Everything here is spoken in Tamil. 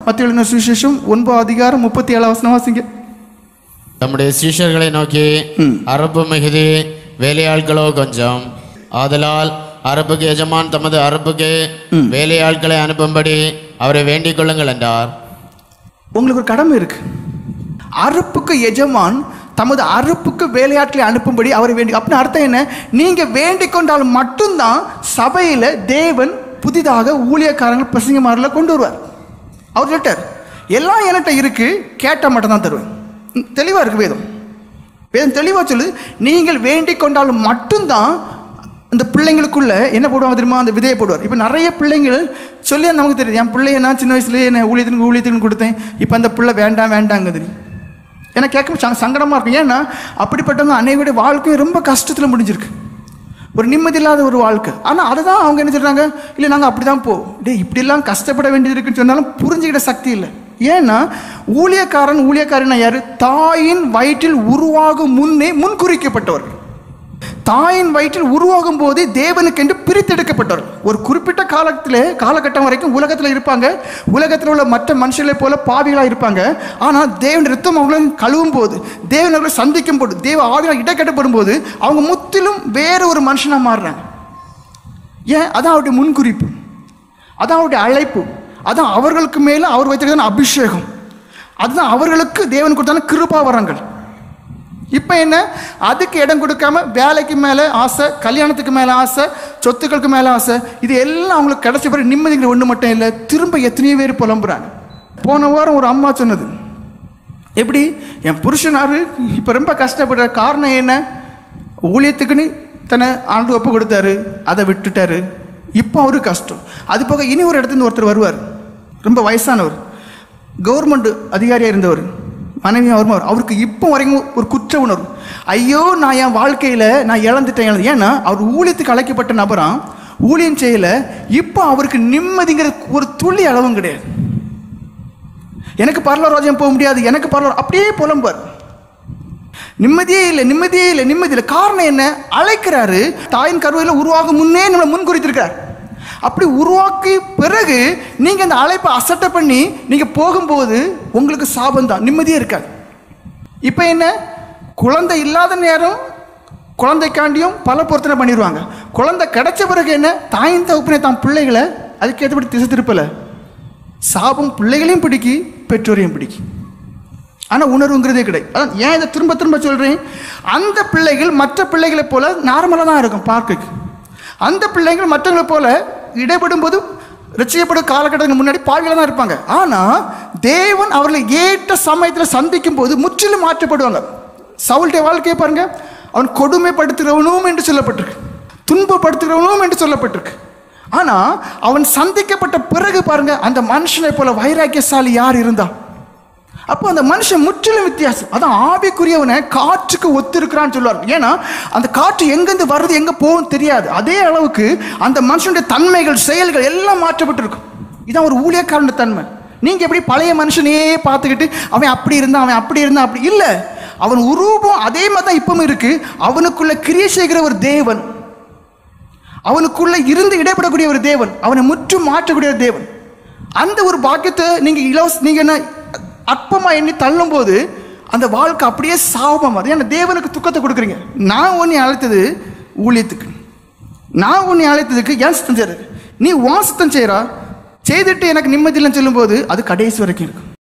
மத்தேயு எழுதின சுவிசேஷம் 9:37 வாசிங்க. தம்முடைய சீஷர்களை நோக்கி, அரப்பு மிகுதி, வேலையாட்களோ கொஞ்சம். ஆதலால் அரப்புக்கு எஜமான் தமது அரப்புக்கு வேலையாட்களை அனுப்பும்படி அவரை வேண்டிக் கொள்ளுங்கள் என்றார். உங்களுக்கு ஒரு கடமை இருக்கு. அறுப்புக்கு எஜமான் தமது அறுப்புக்கு வேலையாட்களை அனுப்பும்படி அவரை வேண்டி. அப்படின்னு அர்த்தம் என்ன? நீங்க வேண்டிக் கொண்டால் மட்டும்தான் சபையில தேவன் புதிதாக ஊழியக்காரங்கள் பிரசங்கமாரில் கொண்டு வருவார். அவர் சொல்லிட்டார், எல்லாம் என்கிட்ட இருக்கு, கேட்டால் மட்டும் தான் தருவேன். தெளிவா இருக்கு வேதம். வேதம் தெளிவா சொல்லு, நீங்கள் வேண்டிக் கொண்டாலும் மட்டும்தான் இந்த பிள்ளைங்களுக்குள்ள என்ன போடுவாங்க தெரியுமா? அந்த விதையை போடுவார். இப்போ நிறைய பிள்ளைங்கள் சொல்லி நமக்கு தெரியுது, என் பிள்ளைய நான் சின்ன வயசுலேயே என்ன ஊழியத்துக்கு கொடுத்தேன், இப்போ அந்த பிள்ளை வேண்டாங்க தெரியும். ஏன்னா கேட்க சங்கடமாக இருக்கும். ஏன்னா அப்படிப்பட்டவங்க அன்னையோட வாழ்க்கையும் ரொம்ப கஷ்டத்தில் முடிஞ்சிருக்கு, ஒரு நிம்மதி இல்லாத ஒரு வாழ்க்கை. ஆனால் அதை தான் அவங்க என்ன சொல்கிறாங்க, இல்லை நாங்கள் அப்படி தான் இப்படிலாம் கஷ்டப்பட வேண்டியது இருக்குன்னு சொன்னாலும் புரிஞ்சுக்கிட்ட சக்தி இல்லை. ஏன்னா ஊழியக்காரன் யாரு? தாயின் வயிற்றில் உருவாகும் முன்னே முன்குறிக்கப்பட்டவர்கள். தாயின் வயிற்றில் உருவாகும் போதே தேவனுக்கு என்று பிரித்தெடுக்கப்பட்டவர்கள். ஒரு குறிப்பிட்ட காலகட்டம் வரைக்கும் உலகத்தில் இருப்பாங்க. உலகத்தில் உள்ள மற்ற மனுஷர்களை போல பாவிகளாக இருப்பாங்க. ஆனால் தேவன் ரத்தம் அவங்களை கழுவும் போது, தேவன் அவர்களை சந்திக்கும் போது, தேவ ஆவியால் இடக்கட்டப்படும் போது அவங்க முற்றிலும் வேற ஒரு மனுஷனாக மாறுறாங்க. ஏன்? அதான் அவருடைய முன்குறிப்பு, அதான் அவருடைய அழைப்பு, அதான் அவர்களுக்கு மேலே அவர் வைத்திருக்கிற அபிஷேகம், அதுதான் அவர்களுக்கு தேவன் கொடுத்தான கிருபா வரங்கள். இப்போ என்ன? அதுக்கு இடம் கொடுக்காம வேலைக்கு மேலே ஆசை, கல்யாணத்துக்கு மேலே ஆசை, சொத்துக்களுக்கு மேலே ஆசை, இது எல்லாம் அவங்களுக்கு கிடைச்ச பிறகு நிம்மதிங்கிற ஒன்று மட்டும் இல்லை, திரும்ப எத்தனையோ பேர் புலம்புறாங்க. போன வாரம் ஒரு அம்மா சொன்னது, எப்படி என் புருஷனாரு இப்போ ரொம்ப கஷ்டப்படுற காரணம் என்ன? ஊழியத்துக்குன்னு தன்னை ஆண்டு ஒப்பு கொடுத்தாரு, அதை விட்டுட்டாரு, இப்போ அவருக்கு கஷ்டம். அது போக இனி ஒரு இடத்துல ஒருத்தர் வருவார், ரொம்ப வயசானவர், கவர்மெண்ட் அதிகாரியாக இருந்தவர், மனைவி அவருக்கு இப்போ வரைக்கும் ஒரு குற்ற உணர்வு. ஐயோ நான் என் வாழ்க்கையில் நான் இழந்துட்டேன். ஏன்னா அவர் ஊழியத்துக்கு அழைக்கப்பட்ட நபராம், ஊழியம் செய்யலை, இப்போ அவருக்கு நிம்மதிங்கிற ஒரு துளி அளவும் கிடையாது. எனக்கு பரலோக ராஜ்யம் போக முடியாது, எனக்கு பரலோகம், அப்படியே புலம்பார். நிம்மதியே இல்லை. காரணம் என்ன? அழைக்கிறாரு, தாயின் கருவையில் உருவாகும் முன்னே நம்மளை முன்குறித்திருக்கிறார். அப்படி உருவாக்கி பிறகு நீங்கள் அந்த அழைப்பை அசட்டை பண்ணி நீங்கள் போகும்போது உங்களுக்கு சாபம் தான், நிம்மதியே இருக்காது. இப்போ என்ன? குழந்தை இல்லாத நேரம் குழந்தைக்காண்டியும் பல பொருத்தனை பண்ணிடுவாங்க. குழந்தை கிடைச்ச பிறகு என்ன? தாயின் தகுப்பினை தான் பிள்ளைகளை அதுக்கேற்றபடி திசை திருப்பலை. சாபம் பிள்ளைகளையும் பிடிக்கி, பெற்றோரையும் பிடிக்கி. ஆனால் உணர்வுங்கிறதே கிடையாது. அதான் ஏன் இதை திரும்ப சொல்கிறேன், அந்த பிள்ளைகள் மற்ற பிள்ளைகளை போல நார்மலாக தான் இருக்கும் பார்க்குக்கு. அந்த பிள்ளைகள் மற்றவங்களை போல இடைப்படும் போது ரட்சிக்கப்படும் காலகட்டத்துக்கு முன்னாடி பாவிகளாக தான் இருப்பாங்க. ஆனால் தேவன் அவர்களை ஏற்ற சமயத்தில் சந்திக்கும் போது முற்றிலும் மாற்றப்படுவாங்க. சவுலுடைய வாழ்க்கையை பாருங்க, அவன் கொடுமைப்படுத்துகிறவனும் என்று சொல்லப்பட்டிருக்கு, துன்பப்படுத்துகிறவனும் என்று சொல்லப்பட்டிருக்கு. ஆனால் அவன் சந்திக்கப்பட்ட பிறகு பாருங்க, அந்த மனுஷனை போல வைராக்கியசாலி யார் இருந்தா? அப்போ அந்த மனுஷன் முற்றிலும் வித்தியாசம். அதான் ஆவிக்குரியவனை காற்றுக்கு ஒத்திருக்கிறான்னு சொல்லுவார். ஏன்னா அந்த காற்று எங்கேருந்து வர்றது எங்கே போகும் தெரியாது. அதே அளவுக்கு அந்த மனுஷனுடைய தன்மைகள், செயல்கள் எல்லாம் மாற்றப்பட்டிருக்கும். இதான் ஒரு ஊழியக்காரனுடைய தன்மை. நீங்கள் எப்படி பழைய மனுஷனையே பார்த்துக்கிட்டு அவன் அப்படி இருந்தான் அப்படி இல்லை. அவன் உருவம் அதே மாதிரி தான் இப்பவும் இருக்கு. அவனுக்குள்ள கிரியை செய்கிற ஒரு தேவன், அவனுக்குள்ள இருந்து இடைப்படக்கூடிய ஒரு தேவன், அவனை முற்றும் மாற்றக்கூடிய ஒரு தேவன். அந்த ஒரு பாக்கியத்தை நீங்கள் என்ன அற்பமாக எண்ணி தள்ளும் போது அந்த வாழ்க்கை அப்படியே சாபமாக அது. ஏன்னா தேவனுக்கு துக்கத்தை கொடுக்குறீங்க. நான் உன்னை அழைத்தது ஊழியத்துக்கு, நான் உன்னை அழைத்ததுக்கு ஏன் சுத்தம் செய்யறது, நீ வாசத்தம் செய்கிறா, செய்துட்டு எனக்கு நிம்மதி இல்லைன்னு சொல்லும்போது அது கடைசி வரைக்கும் இருக்கும்.